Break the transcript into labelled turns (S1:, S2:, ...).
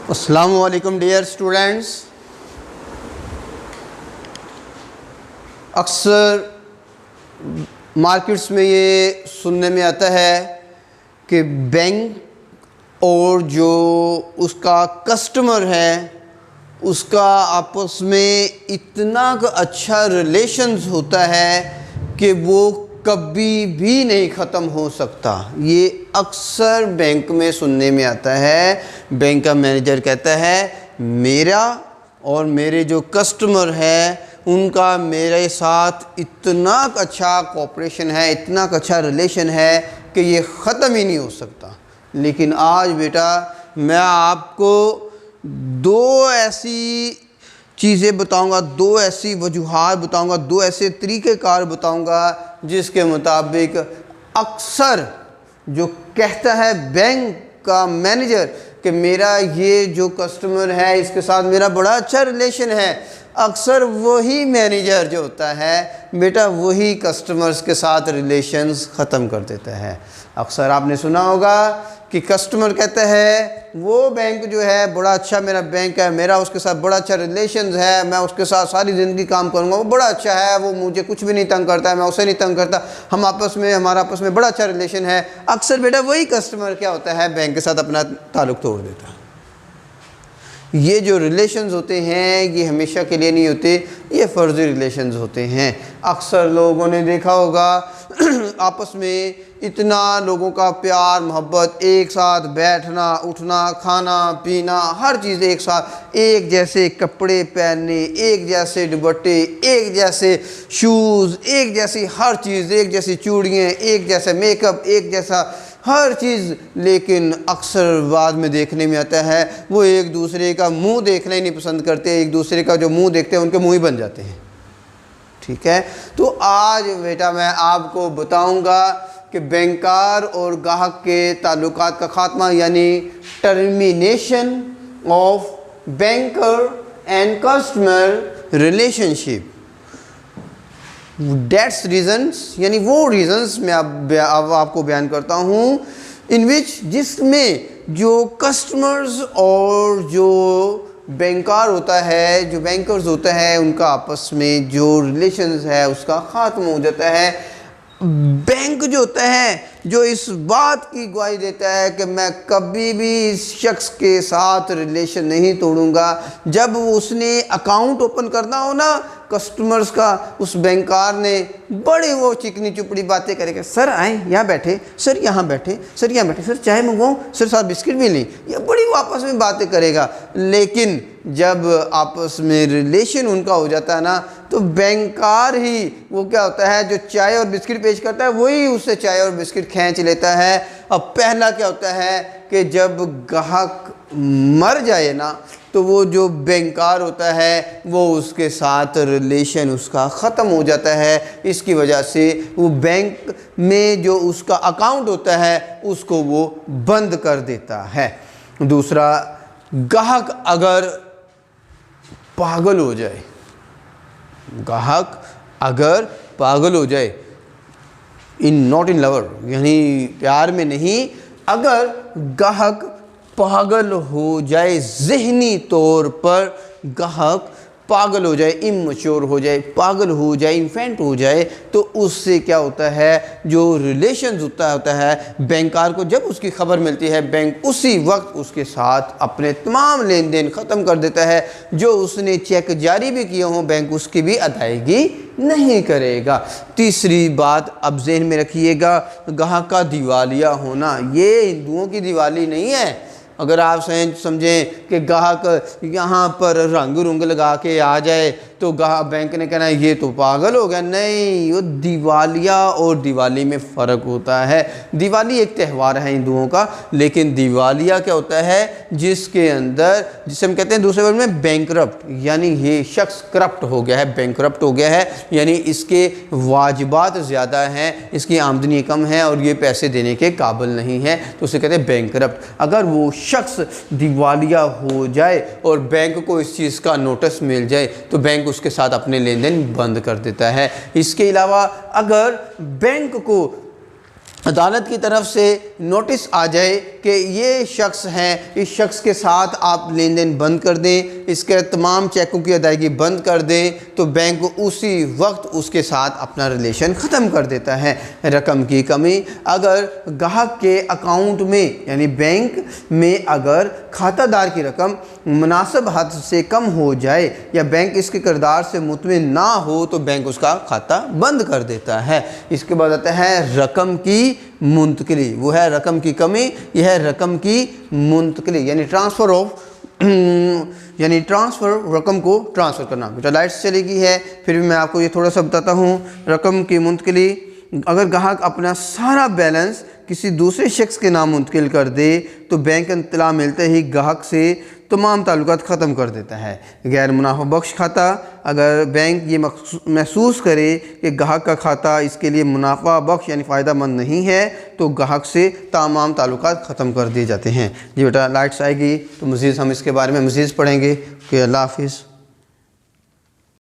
S1: अस्सलामु अलैकुम dear students. अक्सर मार्केट्स में ये सुनने में आता है कि बैंक और जो उसका कस्टमर है उसका आपस में इतना अच्छा रिलेशंस होता है कि वो कभी भी नहीं ख़त्म हो सकता। ये अक्सर बैंक में सुनने में आता है। बैंक का मैनेजर कहता है मेरा और मेरे जो कस्टमर है उनका मेरे साथ इतना अच्छा कोऑपरेशन है, इतना अच्छा रिलेशन है कि ये ख़त्म ही नहीं हो सकता। लेकिन आज बेटा मैं आपको दो ऐसी चीज़ें बताऊंगा, दो ऐसी वजूहात बताऊंगा, दो ऐसे तरीक़ेकार बताऊंगा जिसके मुताबिक अक्सर जो कहता है बैंक का मैनेजर कि मेरा ये जो कस्टमर है इसके साथ मेरा बड़ा अच्छा रिलेशन है, अक्सर वही मैनेजर जो होता है बेटा वही कस्टमर्स के साथ रिलेशंस ख़त्म कर देता है। अक्सर आपने सुना होगा कि कस्टमर कहता है वो बैंक जो है बड़ा अच्छा मेरा बैंक है, मेरा उसके साथ बड़ा अच्छा रिलेशंस है, मैं उसके साथ सारी ज़िंदगी काम करूँगा, वो बड़ा अच्छा है, वो मुझे कुछ भी नहीं तंग करता है, मैं उसे नहीं तंग करता, हमारा आपस में बड़ा अच्छा रिलेशन है। अक्सर बेटा वही कस्टमर क्या होता है बैंक के साथ अपना ताल्लुक़ तोड़ देता है। ये जो रिलेशंस होते हैं ये हमेशा के लिए नहीं होते, ये फ़र्ज़ी रिलेशंस होते हैं। अक्सर लोगों ने देखा होगा आपस में इतना लोगों का प्यार मोहब्बत, एक साथ बैठना उठना खाना पीना हर चीज़ एक साथ, एक जैसे कपड़े पहनने, एक जैसे दुपट्टे, एक जैसे शूज़, एक जैसी हर चीज़, एक जैसी चूड़ियाँ, एक जैसा मेकअप, एक जैसा हर चीज़। लेकिन अक्सर बाद में देखने में आता है वो एक दूसरे का मुंह देखना ही नहीं पसंद करते, एक दूसरे का जो मुंह देखते हैं उनके मुंह ही बन जाते हैं। ठीक है, तो आज बेटा मैं आपको बताऊंगा कि बैंकर और ग्राहक के ताल्लुकात का ख़ात्मा यानी termination of banker and customer relationship. Debts reasons यानी वो रीजन्स मैं अब आपको बयान करता हूँ इन विच जिसमें जो कस्टमर्स और जो बैंकर होता है, जो बैंकर्स होता है उनका आपस में जो रिलेशंस है उसका ख़ात्मा हो जाता है। बैंक जो होता है जो इस बात की गवाही देता है कि मैं कभी भी इस शख्स के साथ रिलेशन नहीं तोड़ूंगा। जब उसने अकाउंट ओपन करना हो ना कस्टमर्स का, उस बैंकर ने बड़े वो चिकनी चुपड़ी बातें करेगा, सर आए यहाँ बैठे, सर यहाँ बैठे, सर यहाँ बैठे, सर चाय मंगवाऊँ, सर साथ बिस्किट भी लें, ये बड़ी वो आपस में बातें करेगा। लेकिन जब आपस में रिलेशन उनका हो जाता है ना तो बैंकर ही वो क्या होता है जो चाय और बिस्किट पेश करता है वही उससे चाय और बिस्किट खींच लेता है। अब पहला क्या होता है कि जब ग्राहक मर जाए ना तो वो जो बैंकर होता है वो उसके साथ रिलेशन उसका ख़त्म हो जाता है। इसकी वजह से वो बैंक में जो उसका अकाउंट होता है उसको वो बंद कर देता है। दूसरा, ग्राहक अगर पागल हो जाए, ग्राहक अगर पागल हो जाए नॉट इन लवर यानी प्यार में नहीं, अगर ग्राहक पागल हो जाए, ज़हनी तौर पर ग्राहक पागल हो जाए, इमैच्योर हो जाए, पागल हो जाए, इन्फेंट हो जाए, तो उससे क्या होता है जो रिलेशंस होता है बैंकर को जब उसकी खबर मिलती है बैंक उसी वक्त उसके साथ अपने तमाम लेन देन ख़त्म कर देता है। जो उसने चेक जारी भी किए हों बैंक उसकी भी अदायगी नहीं करेगा। तीसरी बात अब जहन में रखिएगा, ग्राहक का दिवालिया होना। ये हिंदुओं की दिवाली नहीं है। अगर आप समझें कि ग्राहक यहाँ पर रंग रुंग लगा के आ जाए तो ग्राहक बैंक ने कहना ये तो पागल हो गया, नहीं, वो दिवालिया और दिवाली में फ़र्क होता है। दिवाली एक त्यौहार है हिंदुओं का, लेकिन दिवालिया क्या होता है जिसके अंदर, जिसे हम कहते हैं दूसरे वर्ड में बैंकरप्ट, यानी ये शख्स करप्ट हो गया है, बैंकरप्ट हो गया है, यानी इसके वाजिबात ज़्यादा हैं, इसकी आमदनी कम है और ये पैसे देने के काबिल नहीं है, तो उसे कहते हैं बैंकरप्ट। अगर वो शख्स दिवालिया हो जाए और बैंक को इस चीज़ का नोटिस मिल जाए तो बैंक उसके साथ अपने लेन देन बंद कर देता है। इसके अलावा अगर बैंक को अदालत की तरफ से नोटिस आ जाए कि ये शख्स हैं, इस शख्स के साथ आप लेन देन बंद कर दें, इसके तमाम चेकों की अदायगी बंद कर दें, तो बैंक उसी वक्त उसके साथ अपना रिलेशन ख़त्म कर देता है। रकम की कमी, अगर गाहक के अकाउंट में यानी बैंक में अगर खातादार की रकम मुनासिब हद से कम हो जाए या बैंक इसके किरदार से मुतमिन ना हो तो बैंक उसका खाता बंद कर देता है। इसके बाद आता है रकम की मुंतकिली, वो है रकम की कमी, यह है रकम की मुंतकिली यानी ट्रांसफ़र ऑफ यानी ट्रांसफ़र, रकम को ट्रांसफ़र करना। बेटा लाइट्स चली गई है, फिर भी मैं आपको ये थोड़ा सा बताता हूँ। रकम की मुंतकिली, अगर ग्राहक अपना सारा बैलेंस किसी दूसरे शख्स के नाम मुंतकिल कर दे तो बैंक इत्तला मिलते ही ग्राहक से तमाम ताल्लुकात ख़त्म कर देता है। गैर मुनाफा बख्श खाता, अगर बैंक ये महसूस करे कि ग्राहक का खाता इसके लिए मुनाफा बख्श यानी फ़ायदा मंद नहीं है तो ग्राहक से तमाम ताल्लुकात ख़त्म कर दिए जाते हैं। जी बेटा लाइट्स आएगी तो मज़ीद हम इसके बारे में मज़ीद पढ़ेंगे कि अल्लाह हाफ़िज़।